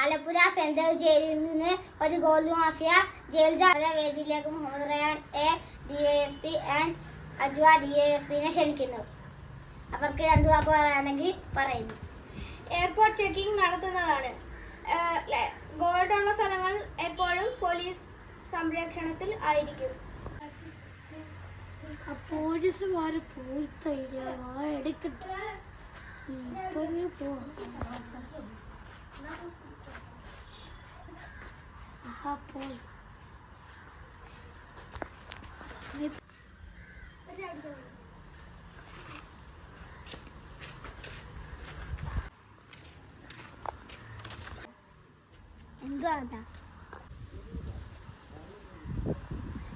Alappuzha central ജയിലിൽ നിന്ന് ഒരു ഗോൾഡ് മാഫിയ ജയിൽ വേദിയിലേക്ക് മുഹമ്മദ് റയാൻ DYSP ആൻഡ് അജ്വ DYSPനെ ക്ഷണിക്കുന്നു. അവർക്ക് രണ്ടു വാക്ക് പറയാണെങ്കിൽ പറയുന്നു. എയർപോർട്ട് ചെക്കിംഗ് നടത്തുന്നതാണ്. ഗോൾഡ് ഉള്ള സ്ഥലങ്ങൾ എപ്പോഴും പോലീസ് സംരക്ഷണത്തിൽ ആയിരിക്കും. പോലീസുമാര് പോയി എടുക്കട്ടെ. പോയി എന്തുവാ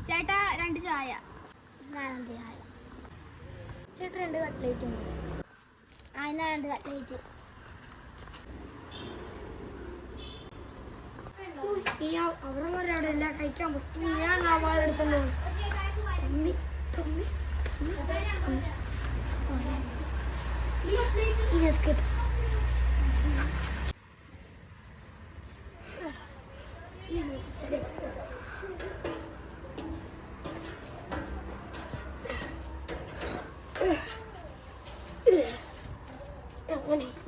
ചേട്ടാ 2 ചായ. ചേട്ടാ 2 കട്ട്ലേറ്റും. എന്നാ 2 കട്ട്ലേറ്റ്. അവിടെ എല്ലാം കഴിക്കാൻ പറ്റും. ഞാൻ ആ വാളെടുത്തല്ലോ. അങ്ങനെ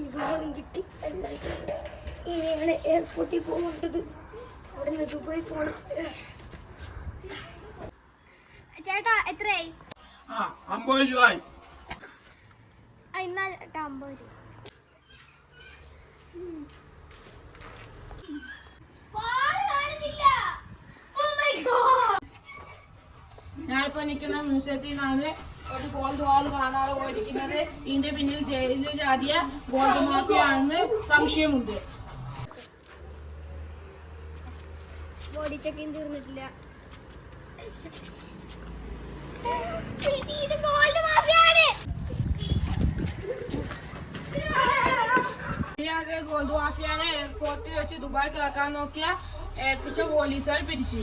ഈ ഭാഗം കിട്ടി. ഇനിയാണ് എയർപോർട്ടിൽ പോകേണ്ടത്. അവിടെ നിന്ന് ദുബായി പോകണം. ചേട്ടാ എത്രയായി? 50 രൂപ. ഇന്നാ ചേട്ടാ 50 രൂപ. ഞാനിപ്പോ നിൽക്കുന്ന മ്യൂസിയത്തിൽ നിന്നാണ് ഒരു ഗോൾഡ് വാൾ കാണാതെ പോയിരിക്കുന്നത്. ഇതിന്റെ പിന്നിൽ ജയിലിൽ ചാടിയ ഗോൾഡ് മാഫിയ ആണെന്ന് സംശയമുണ്ട്. ബോഡി ചെക്കിങ് തീർന്നിട്ടില്ല. ഗോൾഡ് മാഫിയാനെ എയർപോർട്ടിൽ വെച്ച് ദുബായ് കിടക്കാൻ നോക്കിയ ഏൽപ്പിച്ച പോലീസുകാർ പിടിച്ചു.